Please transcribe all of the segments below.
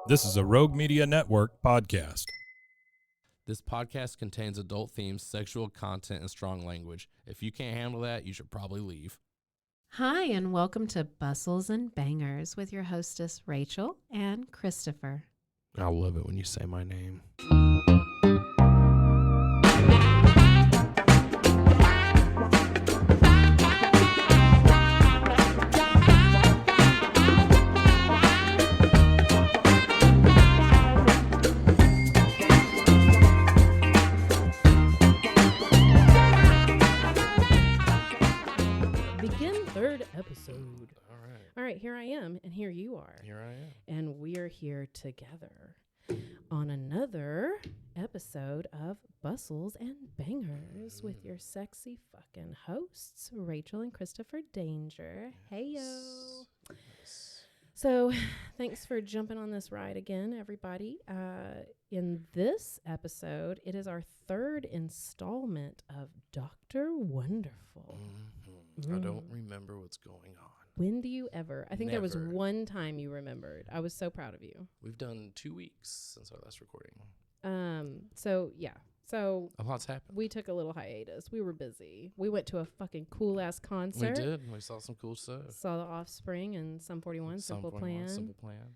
This is a Rogue Media Network podcast. This podcast contains adult themes, sexual content, and strong language. If you can't handle that, you should probably leave. Hi, and welcome to Bustles and Bangers with your hostess, Rachel and Christopher. I love it when you say my name. Episode. All right, here I am, and here you are. Here I am. And we are here together on another episode of Bustles and Bangers with your sexy fucking hosts, Rachel and Christopher Danger. Hey, yo. Yes. So, thanks for jumping on this ride again, everybody. In this episode, it is our third installment of Dr. Wonderful. I don't remember what's going on. When do you ever? I think there was Never. one time you remembered. I was so proud of you. We've done 2 weeks since our last recording. So yeah. So A lot's happened. we took a little hiatus. We were busy. We went to a fucking cool ass concert. We did. We saw some cool stuff. Saw the Offspring and Sum 41, Simple Plan. Simple Plan.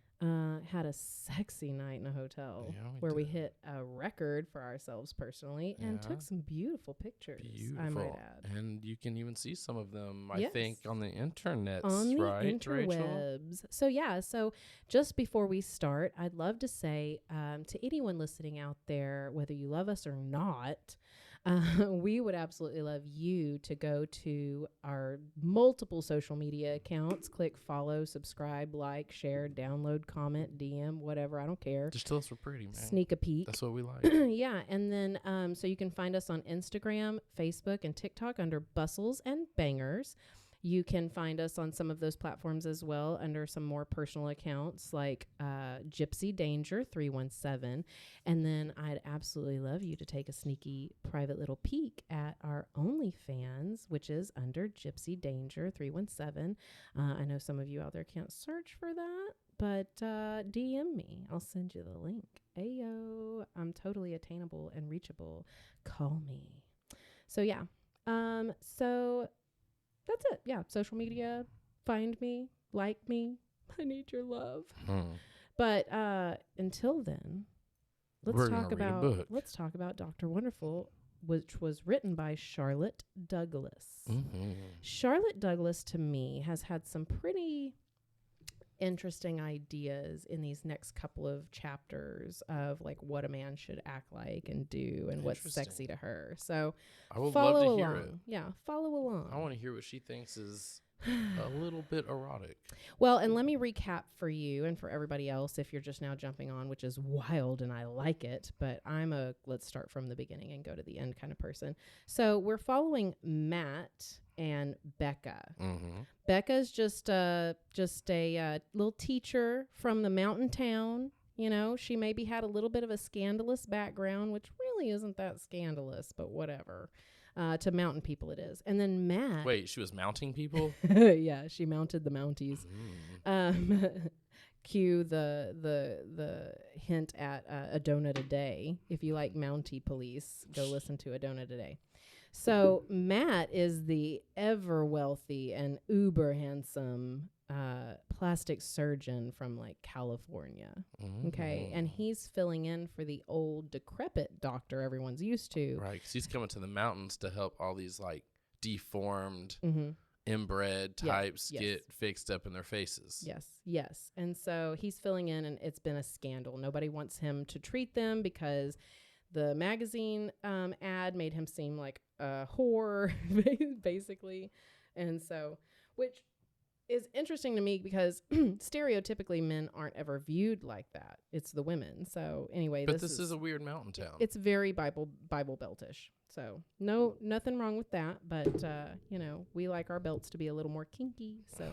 Had a sexy night in a hotel Yeah, where we did. hit a record for ourselves personally and Yeah. took some beautiful pictures. Beautiful. I might add. And you can even see some of them, Yes. I think, on the internet, On the right, Rachel? interwebs. So yeah, so just before we start, I'd love to say to anyone listening out there, whether you love us or not, we would absolutely love you to go to our multiple social media accounts, click follow, subscribe, like, share, download, comment, DM, whatever. I don't care. Just tell us we're pretty, man. Sneak a peek. That's what we like. Yeah, and then so you can find us on Instagram, Facebook, and TikTok under Bustles and Bangers. You can find us on some of those platforms as well under some more personal accounts like Gypsy Danger 317. And then I'd absolutely love you to take a sneaky private little peek at our OnlyFans, which is under Gypsy Danger 317. I know some of you out there can't search for that, but DM me. I'll send you the link. Ayo, I'm totally attainable and reachable. Call me. So yeah. So that's it. Yeah. Social media. Find me. Like me. I need your love. But until then, We're gonna read a book. let's talk about Dr. Wonderful, which was written by Charlotte Douglas. Charlotte Douglas, to me, has had some pretty interesting ideas in these next couple of chapters of like what a man should act like and do and what's sexy to her. So I would follow love to along. hear it. Yeah, follow along. I want to hear what she thinks is a little bit erotic. Well, and let me recap for you and for everybody else if you're just now jumping on, which is wild and I like it, but I'm a let's start from the beginning and go to the end kind of person. So we're following Matt and Becca. Becca's just a little teacher from the mountain town. You know, she maybe had a little bit of a scandalous background, which really isn't that scandalous, but whatever. To mountain people it is. And then Matt. Wait, she was mounting people? Yeah, she mounted the Mounties. Cue the hint at a donut a day. If you like Mountie police, go listen to a donut a day. So Matt is the ever wealthy and uber handsome plastic surgeon from like California. Okay. And he's filling in for the old decrepit doctor everyone's used to. Right, because he's coming to the mountains to help all these like deformed, inbred types get fixed up in their faces. Yes. And so he's filling in and it's been a scandal. Nobody wants him to treat them because the magazine ad made him seem like a whore, basically. And so, which is interesting to me because stereotypically men aren't ever viewed like that. It's the women. So anyway, but this is a weird mountain town. It's very Bible beltish. So nothing wrong with that. But, we like our belts to be a little more kinky. So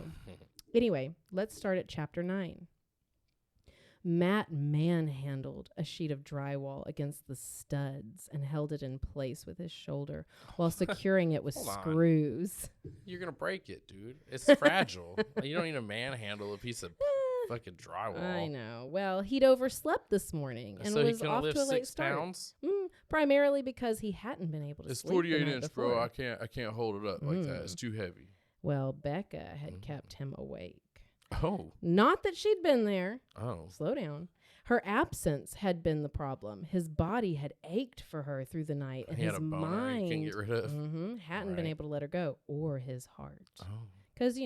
anyway, let's start at chapter 9. Matt manhandled a sheet of drywall against the studs and held it in place with his shoulder while securing it with screws. You're going to break it, dude. It's fragile. You don't need to manhandle a piece of fucking drywall. I know. Well, he'd overslept this morning and so was he can off lift to a late 6 start. pounds? Primarily because he hadn't been able to It's sleep 48 the night inch, before. bro. I can't hold it up like that. It's too heavy. Well, Becca had kept him awake. Oh. Not that she'd been there. Oh. Slow down. Her absence had been the problem. His body had ached for her through the night, and He had his a boner he couldn't mind get rid of. hadn't been able to let her go, or his heart. Oh. Because,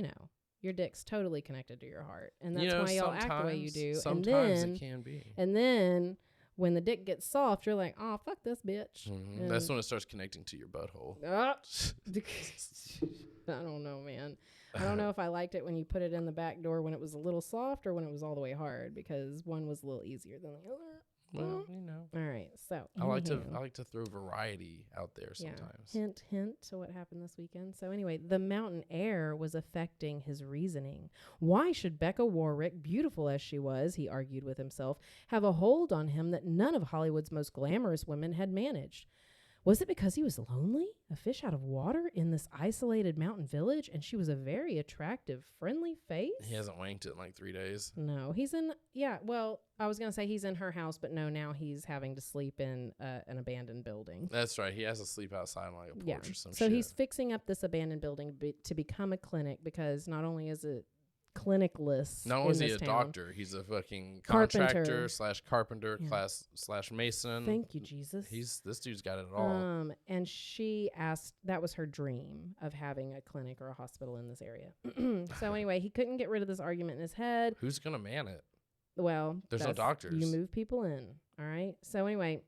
your dick's totally connected to your heart, and that's why y'all act the way you do. Sometimes it can be. And then when the dick gets soft, you're like, oh, fuck this bitch. That's when it starts connecting to your butthole. I don't know, man. I don't know if I liked it when you put it in the back door when it was a little soft or when it was all the way hard, because one was a little easier than the other. Well, All right, so I like to throw variety out there sometimes. Yeah. Hint to what happened this weekend. So anyway, the mountain air was affecting his reasoning. Why should Becca Warwick, beautiful as she was, he argued with himself, have a hold on him that none of Hollywood's most glamorous women had managed? Was it because he was lonely, a fish out of water in this isolated mountain village, and she was a very attractive, friendly face? He hasn't wanked it in like 3 days. No, I was going to say he's in her house, but no, now he's having to sleep in an abandoned building. That's right. He has to sleep outside on like a porch or some shit. So he's fixing up this abandoned building to become a clinic, because not only is it clinicless. Not only is he a doctor, he's a fucking contractor / carpenter / mason. Thank you, Jesus. This dude's got it all. And she asked, that was her dream of having a clinic or a hospital in this area. So anyway, he couldn't get rid of this argument in his head. Who's gonna man it? Well, there's no doctors. You move people in. All right. So anyway,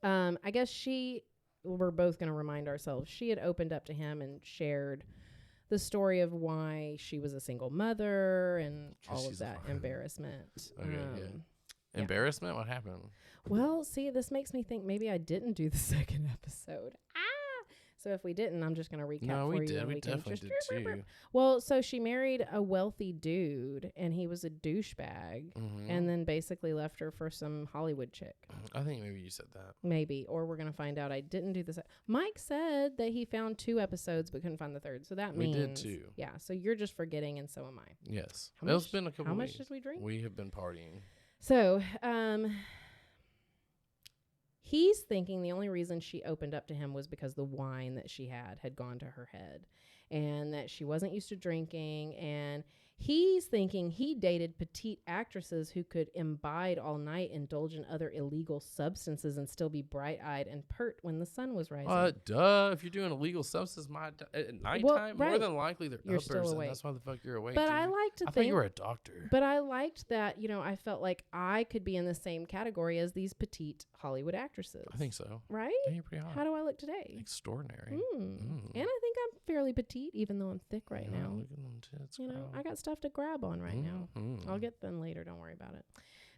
I guess we're both gonna remind ourselves, she had opened up to him and shared the story of why she was a single mother and all of that embarrassment. Embarrassment? What happened? Well, see, this makes me think maybe I didn't do the second episode. So if we didn't, I'm just going to recap for you. No, we definitely did too. Well, so she married a wealthy dude, and he was a douchebag, and then basically left her for some Hollywood chick. I think maybe you said that. Maybe, or we're going to find out I didn't do this. Mike said that he found 2 episodes but couldn't find the third, so that means... We did too. Yeah, so you're just forgetting, and so am I. Yes. It's been a couple weeks. How much did we drink? We have been partying. So, he's thinking the only reason she opened up to him was because the wine that she had gone to her head, and that she wasn't used to drinking. And he's thinking he dated petite actresses who could imbibe all night, indulge in other illegal substances, and still be bright-eyed and pert when the sun was rising. Duh. If you're doing illegal substances at nighttime, more than likely they're you're uppers, still awake. And that's why the fuck you're awake. But dude. I like to I think... thought you were a doctor. But I liked that, I felt like I could be in the same category as these petite Hollywood actresses. I think so. Right? Yeah, you're pretty hot. How do I look today? Extraordinary. And I think I'm fairly petite, even though I'm thick right now. Look at them tits, I got stuff to grab on right now. I'll get them later. Don't worry about it.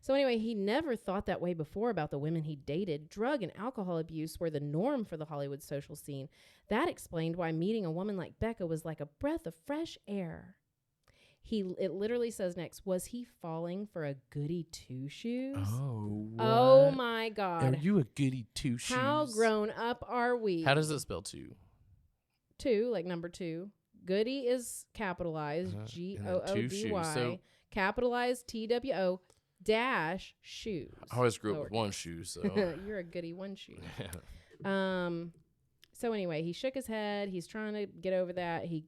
So anyway, he never thought that way before about the women he dated. Drug and alcohol abuse were the norm for the Hollywood social scene. That explained why meeting a woman like Becca was like a breath of fresh air. It literally says next, was he falling for a goody two-shoes? Oh, what? Oh my God. Are you a goody two-shoes? How grown up are we? How does it spell two? 2, like number 2. Goody is capitalized, Goody, so capitalized TWO dash shoes. I always grew up with one shoe, so you're a goody one shoe. So anyway, he shook his head. He's trying to get over that. I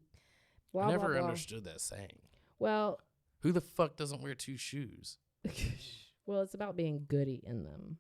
never understood that saying. Well, who the fuck doesn't wear 2 shoes? Well, it's about being goody in them.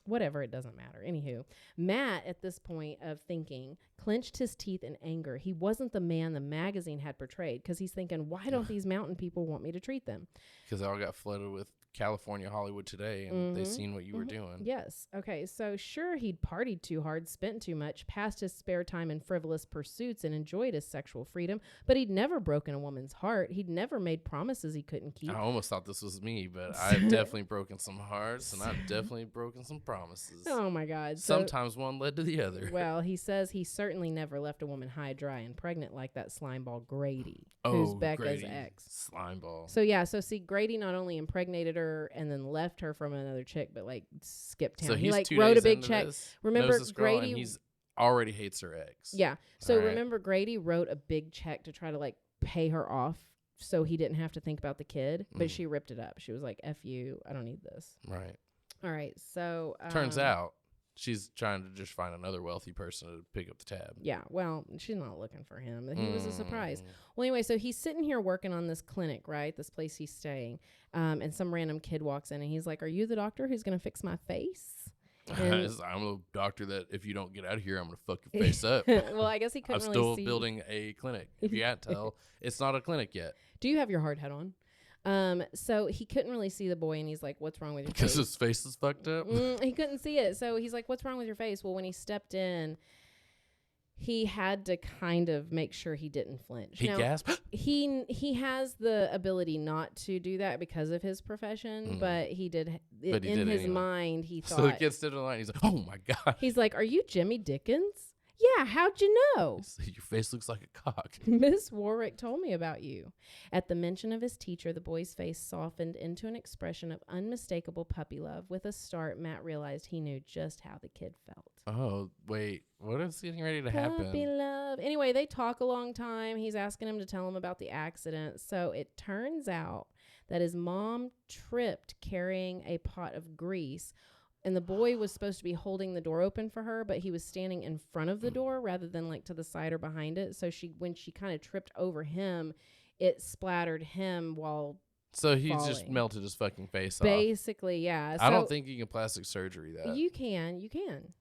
Whatever, it doesn't matter. Anywho, Matt, at this point of thinking, clenched his teeth in anger. He wasn't the man the magazine had portrayed, because he's thinking, why don't these mountain people want me to treat them? Because they all got flooded with California Hollywood today, and they seen what you were doing. Yes. Okay. So sure, he'd partied too hard, spent too much, passed his spare time in frivolous pursuits, and enjoyed his sexual freedom, but he'd never broken a woman's heart. He'd never made promises he couldn't keep. I almost thought this was me, but I've definitely broken some hearts, and I've definitely broken some promises. Oh my God. Sometimes one led to the other. Well, he says he certainly never left a woman high, dry, and pregnant like that slimeball Grady, who's Becca's ex. Slimeball. So see, Grady not only impregnated her and then left her from another chick, but like skipped town. So he like 2 wrote a days big into check. this, Remember knows this girl, Grady? And he's already hates her ex. Yeah. So All right. remember Grady wrote a big check to try to like pay her off so he didn't have to think about the kid. But she ripped it up. She was like, F you, I don't need this. Right. All right, so turns out she's trying to just find another wealthy person to pick up the tab. Yeah, well, she's not looking for him. He was a surprise. Well, anyway, so he's sitting here working on this clinic, right? This place he's staying. And some random kid walks in and he's like, are you the doctor who's going to fix my face? I'm a doctor that if you don't get out of here, I'm going to fuck your face up. Well, I guess he couldn't I'm really still see. building a clinic. If you can't tell, it's not a clinic yet. Do you have your hard hat on? So he couldn't really see the boy, and he's like, what's wrong with your face? Because his face is fucked up? He couldn't see it. So he's like, what's wrong with your face? Well, when he stepped in, he had to kind of make sure he didn't flinch. He gasped? He has the ability not to do that because of his profession, but he did. But in his mind, he thought. So the kid stood in line. He's like, oh, my God. He's like, are you Jimmy Dickens? Yeah, how'd you know? Your face looks like a cock. Miss Warwick told me about you. At the mention of his teacher, the boy's face softened into an expression of unmistakable puppy love. With a start, Matt realized he knew just how the kid felt. Oh, wait. What is getting ready to happen? Puppy love. Anyway, they talk a long time. He's asking him to tell him about the accident. So it turns out that his mom tripped carrying a pot of grease. And the boy was supposed to be holding the door open for her, but he was standing in front of the door rather than like to the side or behind it. So when she kind of tripped over him, it splattered him while So he falling. just melted his fucking face off. Basically, yeah. I don't think you can plastic surgery that. You can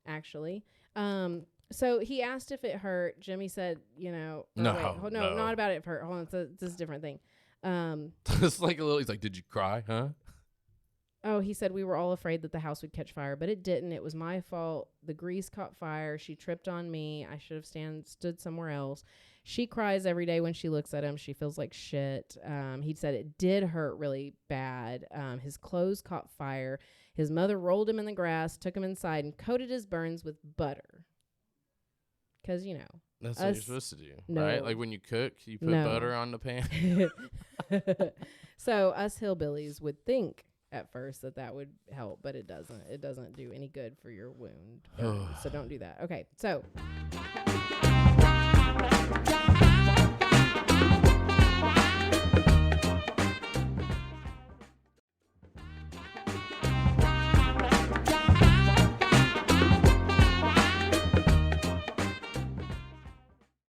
actually. So he asked if it hurt. Jimmy said, No. Not about it if it hurt. Hold on, this is a different thing. It's like a little. He's like, did you cry? Huh? Oh, he said we were all afraid that the house would catch fire, but it didn't. It was my fault. The grease caught fire. She tripped on me. I should have stood somewhere else. She cries every day when she looks at him. She feels like shit. He said it did hurt really bad. His clothes caught fire. His mother rolled him in the grass, took him inside, and coated his burns with butter. Because, That's what you're supposed to do, right? Like when you cook, you put butter on the pan. So us hillbillies would think at first that would help, but it doesn't. It doesn't do any good for your wound. So don't do that. Okay, so.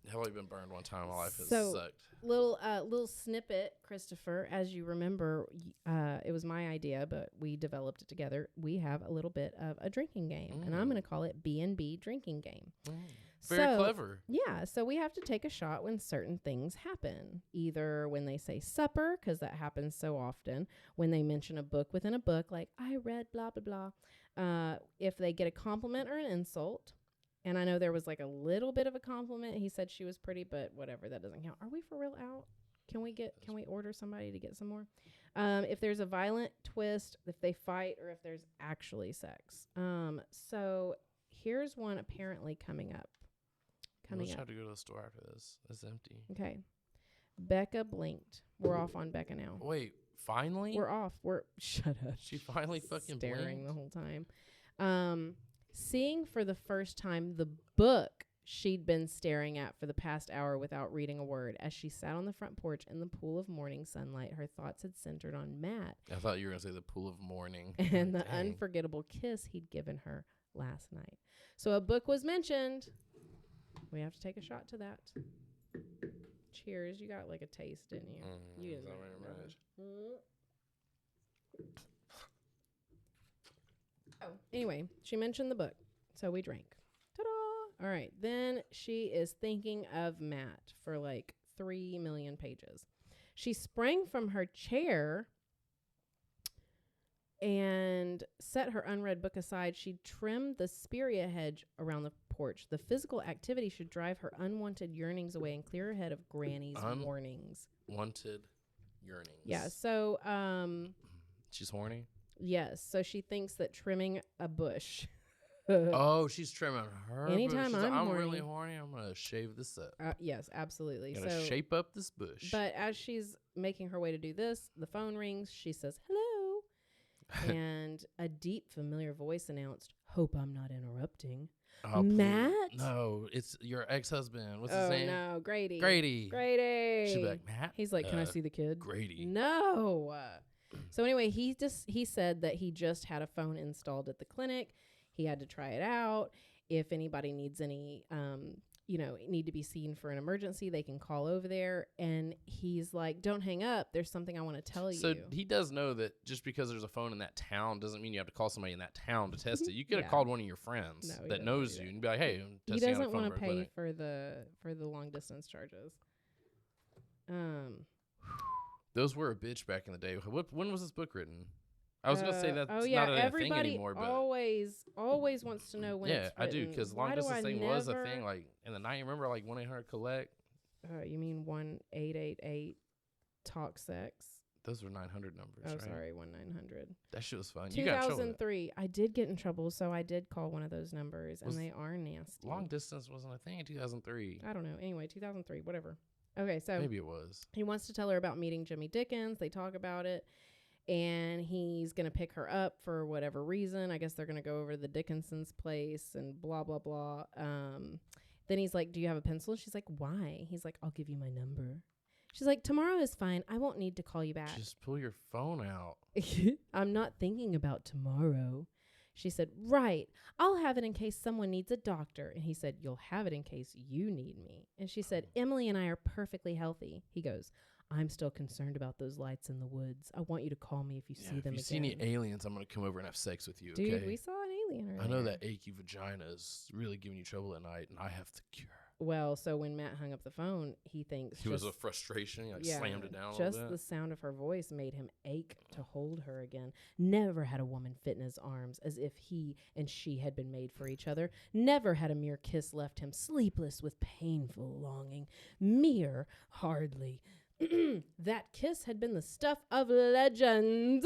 I've only been burned one time in my life. It So, sucked. Little snippet, Christopher. As you remember, it was my idea, but we developed it together. We have a little bit of a drinking game, and I'm going to call it B&B drinking game. Very clever. Yeah, so we have to take a shot when certain things happen. Either when they say supper, because that happens so often. When they mention a book within a book, like, I read blah, blah, blah. If they get a compliment or an insult. And I know there was like a little bit of a compliment. He said she was pretty, but whatever, that doesn't count. Are we for real out? Can we order somebody to get some more? If there's a violent twist, if they fight, or if there's actually sex. So here's one apparently coming up. We'll just have to go to the store after this. It's empty. Okay. Becca blinked. We're off on Becca now. Wait, finally? We're off. Shut up. She finally fucking staring blinked? the whole time. Seeing for the first time the book she'd been staring at for the past hour without reading a word. As she sat on the front porch in the pool of morning sunlight, her thoughts had centered on Matt. I thought you were going to say the pool of morning. And the unforgettable kiss he'd given her last night. So a book was mentioned. We have to take a shot to that. Cheers. You got like a taste, didn't you? You didn't. Oh, anyway, she mentioned the book, so we drank. Ta-da! All right, then she is thinking of Matt for like 3 million pages. She sprang from her chair and set her unread book aside. She trimmed the spirea hedge around the porch. The physical activity should drive her unwanted yearnings away and clear her head of Granny's warnings. Wanted yearnings. Yeah, so she's horny? Yes, so she thinks that trimming a bush. Oh, she's trimming her Anytime bush. I'm horny. really horny, I'm going to shave this up. Yes, absolutely. Gotta shape up this bush. But as she's making her way to do this, the phone rings. She says, hello. And a deep, familiar voice announced, hope I'm not interrupting. Oh, Matt? please. No, it's your ex-husband. What's his name? No, Grady. Grady. Grady. She'd be like, Matt? He's like, can I see the kid? Grady. No. So anyway, he said that he just had a phone installed at the clinic. He had to try it out. If anybody needs any, need to be seen for an emergency, they can call over there. And he's like, don't hang up. There's something I want to tell you. So he does know that just because there's a phone in that town doesn't mean you have to call somebody in that town to test it. You could have called one of your friends that knows you and be like, hey, I'm he testing doesn't want to pay clinic. for the long distance charges. Those were a bitch back in the day. When was this book written? I was gonna say that's not a thing anymore, but always wants to know when. Yeah, it's I do, written. because long distance thing was a thing. Like in the night, remember, like 1-800-collect. You mean 1-888 talk sex? Those were 900 numbers. Oh, right? sorry, 1-900. That shit was fun. 2003. I did get in trouble, so I did call one of those numbers, and they are nasty. Long distance wasn't a thing in 2003. I don't know. Anyway, 2003, whatever. Okay, so maybe it was. He wants to tell her about meeting Jimmy Dickens. They talk about it. And he's going to pick her up for whatever reason. I guess they're going to go over to the Dickinson's place and blah, blah, blah. Then he's like, do you have a pencil? She's like, why? He's like, I'll give you my number. She's like, tomorrow is fine. I won't need to call you back. Just pull your phone out. I'm not thinking about tomorrow. She said, right. I'll have it in case someone needs a doctor. And he said, you'll have it in case you need me. And she said, Emily and I are perfectly healthy. He goes, I'm still concerned about those lights in the woods. I want you to call me if you see them again. If you see any aliens, I'm going to come over and have sex with you, Dude, okay? we saw an alien earlier. I know that achy vagina is really giving you trouble at night, and I have the cure. Well, so when Matt hung up the phone, he thinks... He was a frustration. He slammed it down a little bit. Just the sound of her voice made him ache to hold her again. Never had a woman fit in his arms as if he and she had been made for each other. Never had a mere kiss left him sleepless with painful longing. Mere, hardly... That kiss had been the stuff of legends.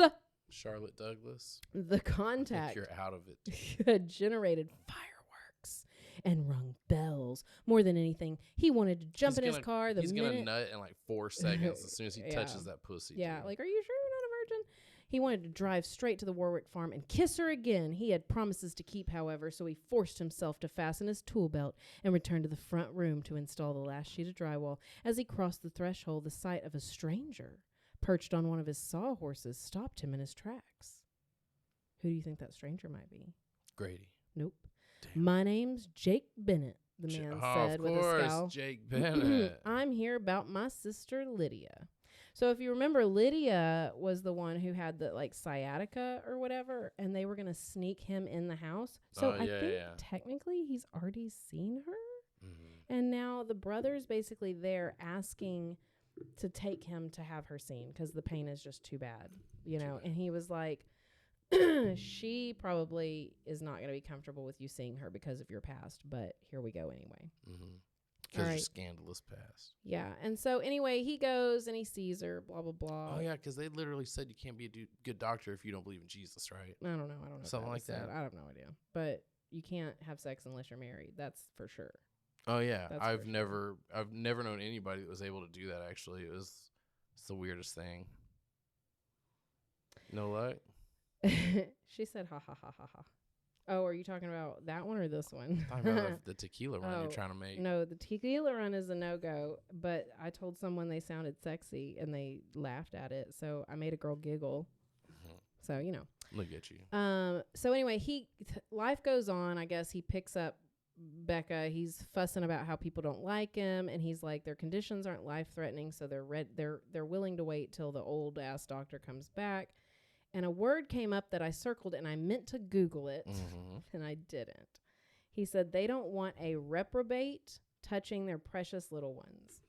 Charlotte Douglas. The contact you're out of it. had generated fireworks and rung bells. More than anything, he wanted to jump in his car He's going to nut in like 4 seconds as soon as he touches that pussy. Yeah, like, are you sure you're not a virgin? He wanted to drive straight to the Warwick farm and kiss her again. He had promises to keep, however, so he forced himself to fasten his tool belt and returned to the front room to install the last sheet of drywall. As he crossed the threshold, the sight of a stranger perched on one of his sawhorses stopped him in his tracks. Who do you think that stranger might be? Grady. Nope. Damn. My name's Jake Bennett, the man said with a scowl. Jake Bennett. I'm here about my sister Lydia. So if you remember, Lydia was the one who had the like sciatica or whatever, and they were going to sneak him in the house. So I think technically he's already seen her. Mm-hmm. And now the brother's basically there asking to take him to have her seen because the pain is just too bad, you know. And he was like, she probably is not going to be comfortable with you seeing her because of your past, but here we go anyway. Mm-hmm. Because your scandalous past. Yeah. And so anyway, he goes and he sees her, blah, blah, blah. Oh, yeah, because they literally said you can't be a good doctor if you don't believe in Jesus, right? I don't know. Something like that. I have no idea. But you can't have sex unless you're married. That's for sure. Oh, yeah. I've never known anybody that was able to do that, actually. It's the weirdest thing. No luck? She said, ha, ha, ha, ha, ha. Oh, are you talking about that one or this one? I'm talking about the tequila run you're trying to make. No, the tequila run is a no-go, but I told someone they sounded sexy, and they laughed at it, so I made a girl giggle. Mm-hmm. So, you know. Look at you. So anyway, life goes on. I guess he picks up Becca. He's fussing about how people don't like him, and he's like, their conditions aren't life-threatening, so they're willing to wait till the old-ass doctor comes back. And a word came up that I circled, and I meant to Google it, and I didn't. He said they don't want a reprobate touching their precious little ones.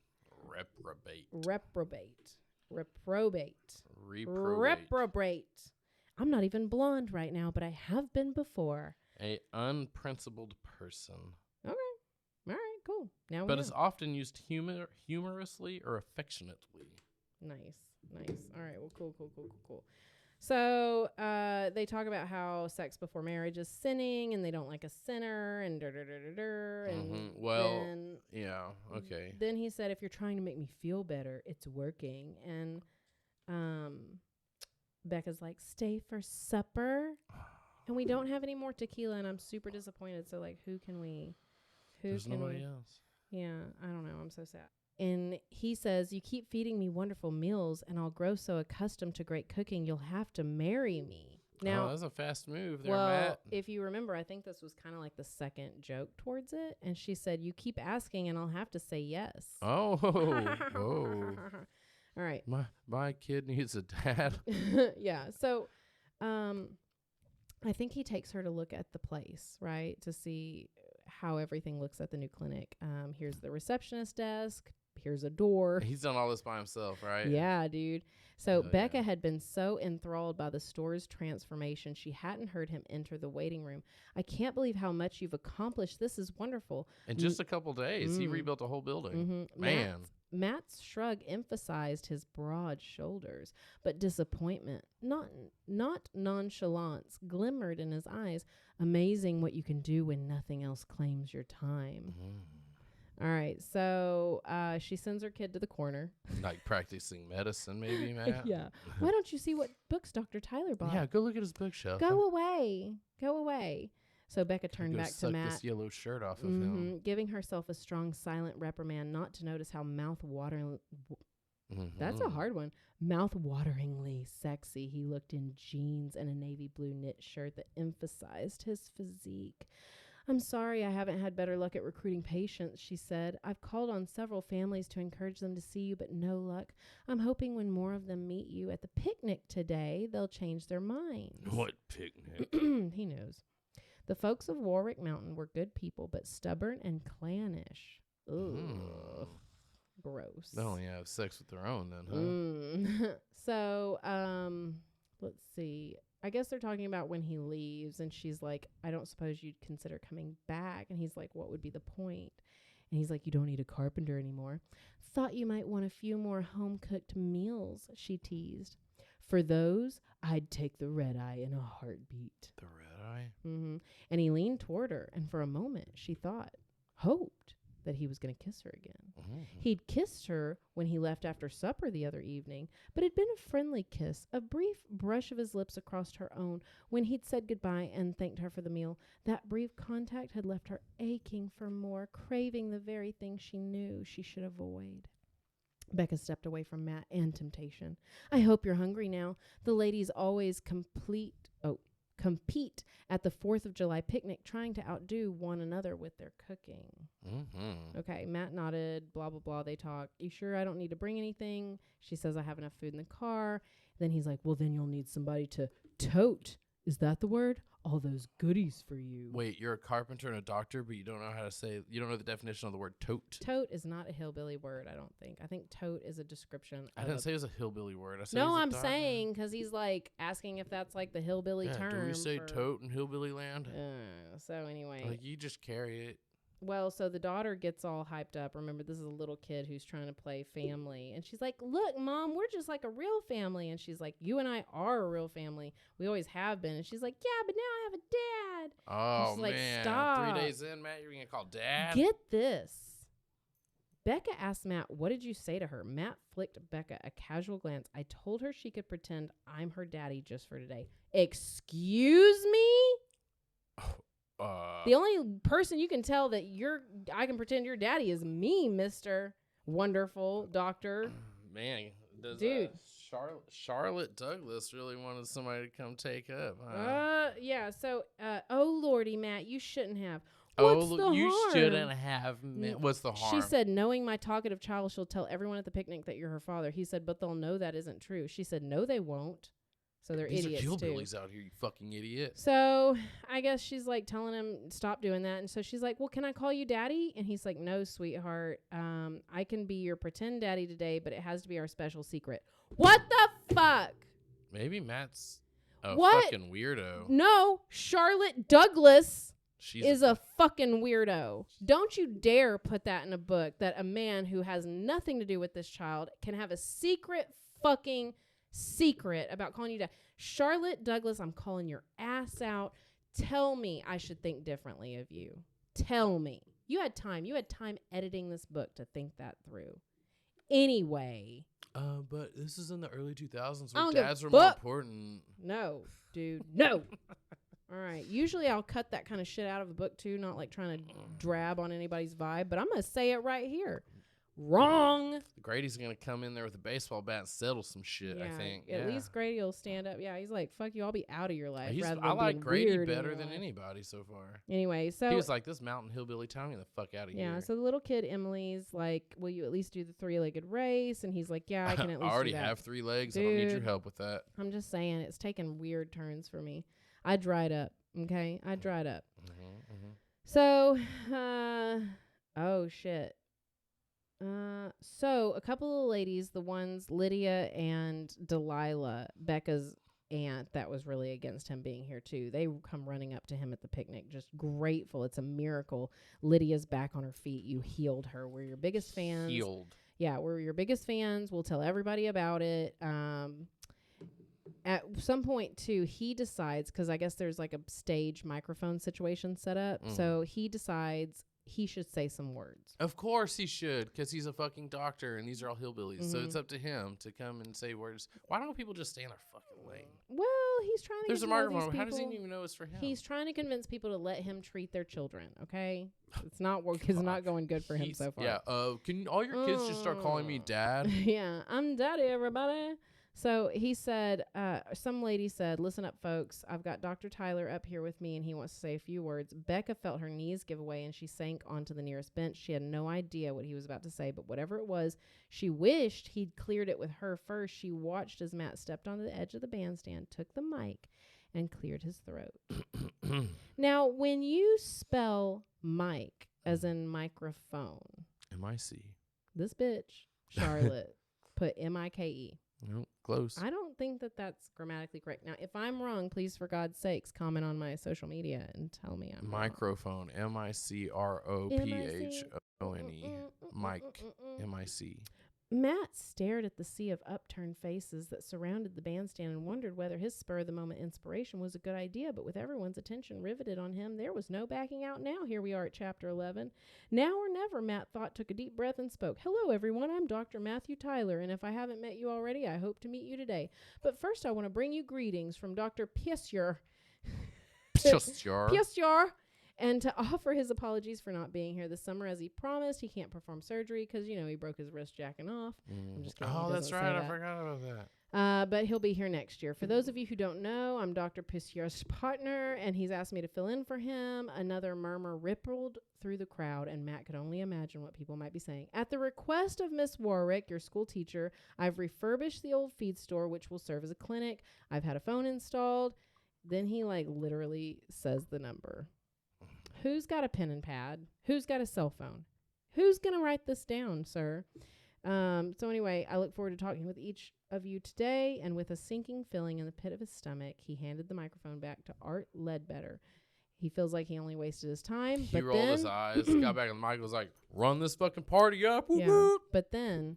Reprobate. I'm not even blonde right now, but I have been before. A unprincipled person. Okay. All right, cool. Now but it's often used humorously or affectionately. Nice. All right, well, cool. So they talk about how sex before marriage is sinning, and they don't like a sinner, and and well, yeah, okay. Then he said, if you're trying to make me feel better, it's working. And Becca's like, stay for supper. And we don't have any more tequila, and I'm super disappointed. So, like, who can we? There's nobody else. Yeah, I don't know. I'm so sad. And he says, you keep feeding me wonderful meals, and I'll grow so accustomed to great cooking, you'll have to marry me. Now, that's a fast move there, Matt. If you remember, I think this was kind of like the second joke towards it. And she said, you keep asking, and I'll have to say yes. Oh. All right. My kid needs a dad. Yeah. So, I think he takes her to look at the place, right, to see how everything looks at the new clinic. Here's the receptionist desk. Here's a door. He's done all this by himself, right? Yeah, dude. So Becca had been so enthralled by the store's transformation, she hadn't heard him enter the waiting room. I can't believe how much you've accomplished. This is wonderful. In just a couple days, he rebuilt a whole building. Mm-hmm. Man. Matt's shrug emphasized his broad shoulders, but disappointment, not nonchalance, glimmered in his eyes. Amazing what you can do when nothing else claims your time. All right, so she sends her kid to the corner. Like practicing medicine, maybe, Matt? Yeah. Why don't you see what books Dr. Tyler bought? Yeah, go look at his bookshelf. Go away. So Becca turned back to Matt. Suck this yellow shirt off of him. Giving herself a strong, silent reprimand not to notice how mouth-watering... That's a hard one. Mouth-wateringly sexy he looked in jeans and a navy blue knit shirt that emphasized his physique. I'm sorry I haven't had better luck at recruiting patients, she said. I've called on several families to encourage them to see you, but no luck. I'm hoping when more of them meet you at the picnic today, they'll change their minds. What picnic? He knows. The folks of Warwick Mountain were good people, but stubborn and clannish. Ugh. Gross. They only have sex with their own then, huh? So, let's see. I guess they're talking about when he leaves, and she's like, I don't suppose you'd consider coming back. And he's like, what would be the point? And he's like, you don't need a carpenter anymore. Thought you might want a few more home-cooked meals, she teased. For those, I'd take the red eye in a heartbeat. The red eye? Mm-hmm. And he leaned toward her, and for a moment, she hoped that he was going to kiss her again. Mm-hmm. He'd kissed her when he left after supper the other evening, but it'd been a friendly kiss, a brief brush of his lips across her own when he'd said goodbye and thanked her for the meal. That brief contact had left her aching for more, craving the very thing she knew she should avoid. Becca stepped away from Matt and temptation. I hope you're hungry now. The ladies always compete at the 4th of July picnic, trying to outdo one another with their cooking. Mm-hmm. Okay, Matt nodded, blah, blah, blah. They talk. You sure I don't need to bring anything? She says I have enough food in the car. Then he's like, well, then you'll need somebody to tote. Is that the word? All those goodies for you. Wait, you're a carpenter and a doctor, but you don't know how to say, you don't know the definition of the word tote. Tote is not a hillbilly word, I don't think. I think tote is a description. I didn't say it was a hillbilly word. I said no, I'm saying because he's like asking if that's like the hillbilly term. Do we say tote in hillbilly land? So anyway. Like you just carry it. Well, so the daughter gets all hyped up. Remember, this is a little kid who's trying to play family. And she's like, look, Mom, we're just like a real family. And she's like, you and I are a real family. We always have been. And she's like, yeah, but now I have a dad. Oh, man. Like, stop. 3 days in, Matt, you're going to call Dad? Get this. Becca asked Matt, what did you say to her? Matt flicked Becca a casual glance. I told her she could pretend I'm her daddy just for today. Excuse me? The only person you can tell that I can pretend your daddy is me, Mr. Wonderful Doctor. Man, dude. Charlotte Douglas really wanted somebody to come take up, huh? Yeah, so, oh, Lordy, Matt, you shouldn't have. What's the harm? Shouldn't have. What's the harm? She said, knowing my talkative child, she'll tell everyone at the picnic that you're her father. He said, but they'll know that isn't true. She said, no, they won't. So they're idiots too. These are hillbillies out here, you fucking idiot. So I guess she's like telling him stop doing that, and so she's like, "Well, can I call you daddy?" And he's like, "No, sweetheart. I can be your pretend daddy today, but it has to be our special secret." What the fuck? Maybe Matt's a fucking weirdo. No, Charlotte Douglas is a fucking weirdo. Don't you dare put that in a book that a man who has nothing to do with this child can have a secret about calling you dad. Charlotte Douglas, I'm calling your ass out. Tell me I should think differently of you. Tell me. You had time editing this book to think that through. Anyway. But this is in the early 2000s where dads were more important. No, dude. No. All right. Usually I'll cut that kind of shit out of a book too, not like trying to drab on anybody's vibe, but I'm going to say it right here. Wrong. Grady's going to come in there with a baseball bat and settle some shit, I think. At least Grady will stand up. Yeah, he's like, fuck you, I'll be out of your life. I like Grady better than anybody so far. Anyway, so. He was like, this mountain hillbilly town, get the fuck out of here. Yeah, so the little kid, Emily's like, will you at least do the 3-legged race? And he's like, yeah, I can at least I already do that. have 3 legs. Dude, I don't need your help with that. I'm just saying, it's taken weird turns for me. I dried up, okay? I dried up. So, oh, shit. So a couple of ladies, the ones Lydia and Delilah, Becca's aunt, that was really against him being here too. They come running up to him at the picnic, just grateful. It's a miracle. Lydia's back on her feet. You healed her. We're your biggest fans. Healed. Yeah, we're your biggest fans. We'll tell everybody about it. At some point too, he decides, because I guess there's like a stage microphone situation set up. So he decides he should say some words. Of course he should, because he's a fucking doctor and these are all hillbillies. So it's up to him to come and say words. Why don't people just stay in their fucking lane? Well, he's trying to. There's a microphone. How does he even know it's for him? He's trying to convince people to let him treat their children. Okay, it's not It's not going good for him so far. Yeah. Can all your kids just start calling me dad? Yeah, I'm daddy, everybody. So he said, some lady said, listen up, folks. I've got Dr. Tyler up here with me, and he wants to say a few words. Becca felt her knees give away, and she sank onto the nearest bench. She had no idea what he was about to say, but whatever it was, she wished he'd cleared it with her first. She watched as Matt stepped onto the edge of the bandstand, took the mic, and cleared his throat. Now, when you spell mic as in microphone, M-I-C. This bitch, Charlotte, put M-I-K-E. Nope, close. I don't think that that's grammatically correct. Now, if I'm wrong, please, for God's sakes, comment on my social media and tell me I'm Microphone, M-I-C-R-O-P-H-O-N-E. Mic, M-I-C. Matt stared at the sea of upturned faces that surrounded the bandstand and wondered whether his spur-of-the-moment inspiration was a good idea, but with everyone's attention riveted on him, there was no backing out now. Here we are at Chapter 11. Now or never, Matt thought, took a deep breath and spoke. Hello, everyone. I'm Dr. Matthew Tyler, and if I haven't met you already, I hope to meet you today. But first, I want to bring you greetings from Dr. Pissier. And to offer his apologies for not being here this summer as he promised. He can't perform surgery because, he broke his wrist jacking off. I'm just kidding. Oh, that's right. I forgot about that. But he'll be here next year. For those of you who don't know, I'm Dr. Pissier's partner, and he's asked me to fill in for him. Another murmur rippled through the crowd, and Matt could only imagine what people might be saying. At the request of Miss Warwick, your school teacher, I've refurbished the old feed store, which will serve as a clinic. I've had a phone installed. Then he, literally says the number. Who's got a pen and pad? Who's got a cell phone? Who's going to write this down, sir? So anyway, I look forward to talking with each of you today. And with a sinking feeling in the pit of his stomach, he handed the microphone back to Art Ledbetter. He feels like he only wasted his time. He rolled his eyes, got back on the mic, was like, run this fucking party up. Woo-hoo. But then...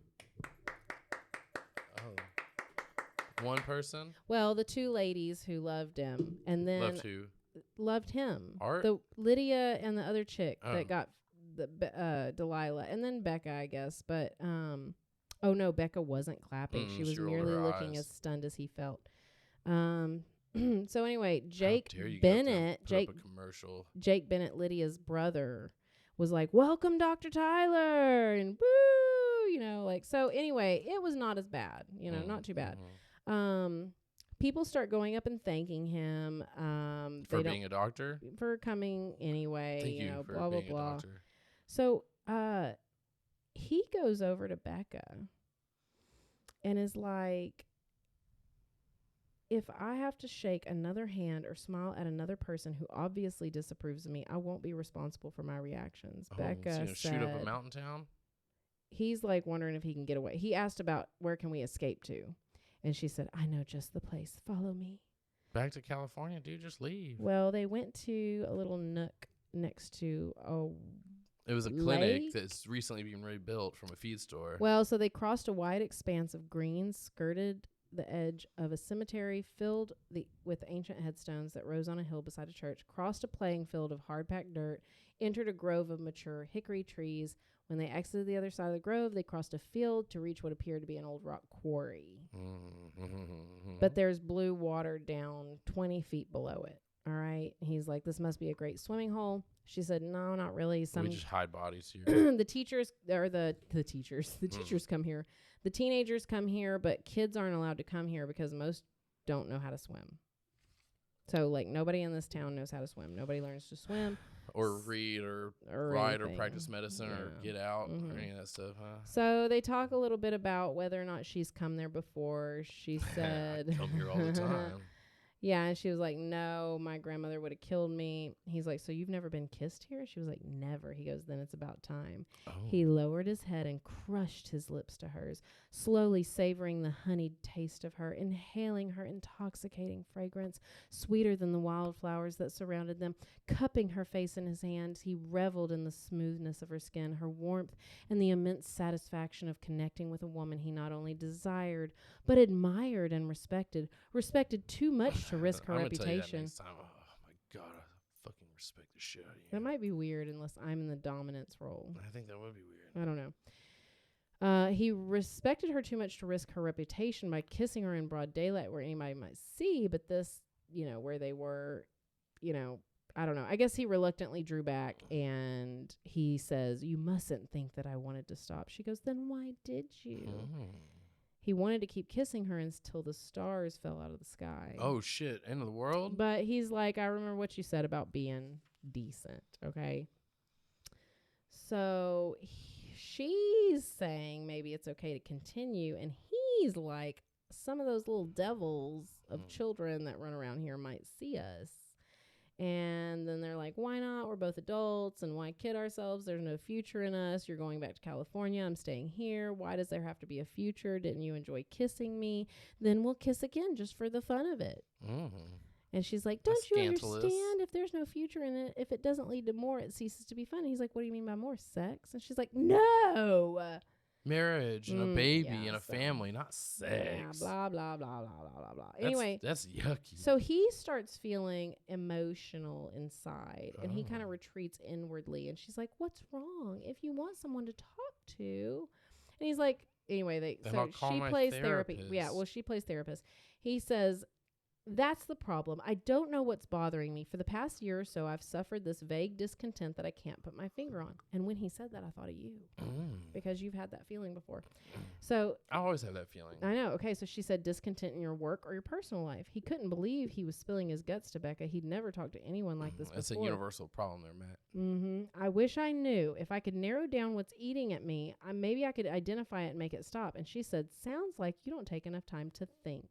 One person? Well, the two ladies who loved him. And then... Loved who? Loved him. Art? The Lydia and the other chick that got the Delilah, and then Becca, I guess. But oh no, Becca wasn't clapping. She was merely looking as stunned as he felt. So anyway, Jake Bennett, Jake Bennett, Lydia's brother, was like, "Welcome, Dr. Tyler," and woo, So anyway, it was not as bad, not too bad. People start going up and thanking him for being a doctor, for coming anyway. Thank you for blah being blah blah. A doctor. So he goes over to Becca and is like, "If I have to shake another hand or smile at another person who obviously disapproves of me, I won't be responsible for my reactions." Becca so said, "Shoot up a mountain town." He's wondering if he can get away. He asked about where can we escape to. And she said, "I know just the place. Follow me." Back to California, dude. Just leave. Well, they went to a little nook next to It was a clinic that's recently been rebuilt from a feed store. Well, so they crossed a wide expanse of green, skirted the edge of a cemetery filled with ancient headstones that rose on a hill beside a church, crossed a playing field of hard-packed dirt, entered a grove of mature hickory trees. When they exited the other side of the grove, they crossed a field to reach what appeared to be an old rock quarry. But there's blue water down 20 feet below it. All right. He's like, this must be a great swimming hole. She said, no, not really. We just hide bodies here. The teachers come here. The teenagers come here, but kids aren't allowed to come here because most don't know how to swim. So, like, nobody in this town knows how to swim. Nobody learns to swim. Or read or write anything. or practice medicine or get out or any of that stuff, huh? So they talk a little bit about whether or not she's come there before. She said... I come here all the time. Yeah, and she was like, no, my grandmother would have killed me. He's like, so you've never been kissed here? She was like, never. He goes, then it's about time. Oh. He lowered his head and crushed his lips to hers, slowly savoring the honeyed taste of her, inhaling her intoxicating fragrance, sweeter than the wildflowers that surrounded them. Cupping her face in his hands, he reveled in the smoothness of her skin, her warmth, and the immense satisfaction of connecting with a woman he not only desired, but admired and respected too much to risk her reputation. Oh my God, I fucking respect the shit out of you. That might be weird unless I'm in the dominance role. I think that would be weird. I don't know. He respected her too much to risk her reputation by kissing her in broad daylight where anybody might see, but this, where they were, I don't know. I guess he reluctantly drew back and he says, you mustn't think that I wanted to stop. She goes, then why did you? He wanted to keep kissing her until the stars fell out of the sky. Oh, shit. End of the world? But he's like, I remember what you said about being decent, okay? So she's saying maybe it's okay to continue. And he's like, some of those little devils of children that run around here might see us. And then they're like, why not? We're both adults, and why kid ourselves? There's no future in us. You're going back to California. I'm staying here. Why does there have to be a future? Didn't you enjoy kissing me? Then we'll kiss again just for the fun of it. And she's like, don't you understand? If there's no future in it, if it doesn't lead to more, it ceases to be fun. And he's like, what do you mean by more? Sex? And she's like, no. Marriage and a baby and a family, not sex. Yeah, blah, blah, blah, blah, blah, blah, blah. Anyway. That's yucky. So he starts feeling emotional inside, and he kind of retreats inwardly. And she's like, what's wrong? If you want someone to talk to. And he's like, anyway, she plays therapy. Yeah, well, she plays therapist. He says, that's the problem. I don't know what's bothering me. For the past year or so, I've suffered this vague discontent that I can't put my finger on. And when he said that, I thought of you because you've had that feeling before. So I always have that feeling. I know. Okay. So she said discontent in your work or your personal life. He couldn't believe he was spilling his guts to Becca. He'd never talked to anyone like this before. That's a universal problem there, Matt. I wish I knew. If I could narrow down what's eating at me, maybe I could identify it and make it stop. And she said, sounds like you don't take enough time to think.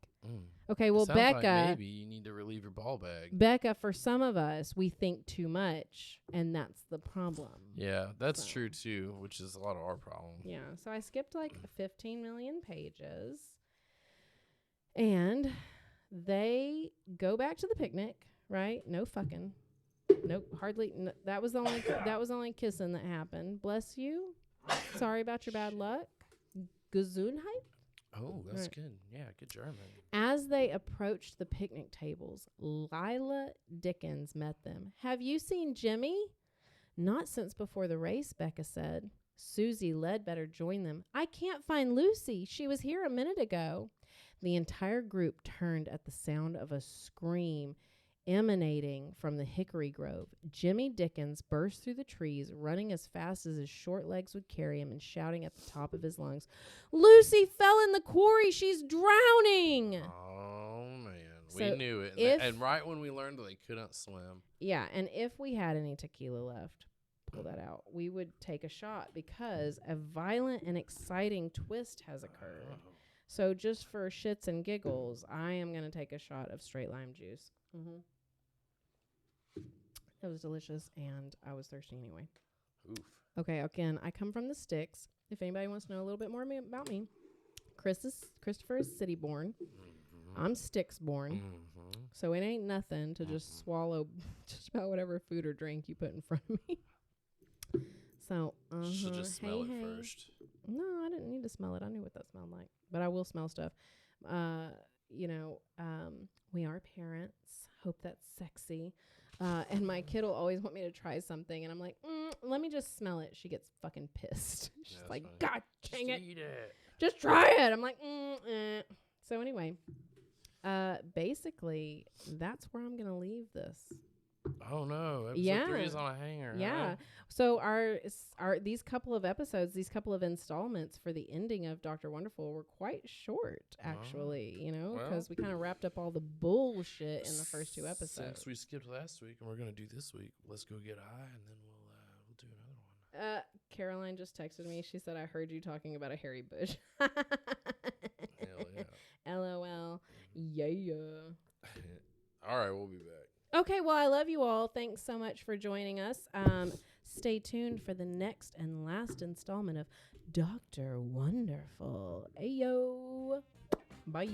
Okay, well, Becca, like maybe you need to relieve your ball bag. Becca, for some of us, we think too much, and that's the problem. Yeah, that's true too, which is a lot of our problem. Yeah, so I skipped like 15 million pages, and they go back to the picnic, right? No fucking, nope, hardly. No, that was the only kissing that happened. Bless you. Sorry about your bad luck. Gesundheit. Oh, that's good. Yeah, good German. As they approached the picnic tables, Lila Dickens met them. Have you seen Jimmy? Not since before the race, Becca said. Susie Ledbetter joined them. I can't find Lucy. She was here a minute ago. The entire group turned at the sound of a scream emanating from the hickory grove. Jimmy Dickens burst through the trees, running as fast as his short legs would carry him and shouting at the top of his lungs, Lucy fell in the quarry. She's drowning. Oh, man. So we knew it. And right when we learned they couldn't swim. Yeah, and if we had any tequila left, pull that out, we would take a shot because a violent and exciting twist has occurred. So just for shits and giggles, I am going to take a shot of straight lime juice. It was delicious, and I was thirsty anyway. Oof. Okay, again, I come from the sticks. If anybody wants to know a little bit more about me, Christopher is city-born. I'm sticks-born. So it ain't nothing to just swallow just about whatever food or drink you put in front of me. So, should just smell it first. No, I didn't need to smell it. I knew what that smelled like. But I will smell stuff. We are parents. Hope that's sexy. And my kid will always want me to try something. And I'm like, let me just smell it. She gets fucking pissed. She's like, funny. God dang it. Just eat it. Just try it. I'm like, So anyway, basically, that's where I'm gonna leave this. Oh no! Episode 3 is on a hanger. Yeah. Huh? So our these couple of episodes, these couple of installments for the ending of Dr. Wonderful were quite short, actually. You know, because we kind of wrapped up all the bullshit in the first 2 episodes. Since we skipped last week and we're gonna do this week, let's go get high and then we'll do another one. Caroline just texted me. She said, "I heard you talking about a hairy bush." Hell yeah. LOL. Yeah. All right, we'll be back. Okay, well, I love you all. Thanks so much for joining us. Stay tuned for the next and last installment of Dr. Wonderful. Ayo. Bye.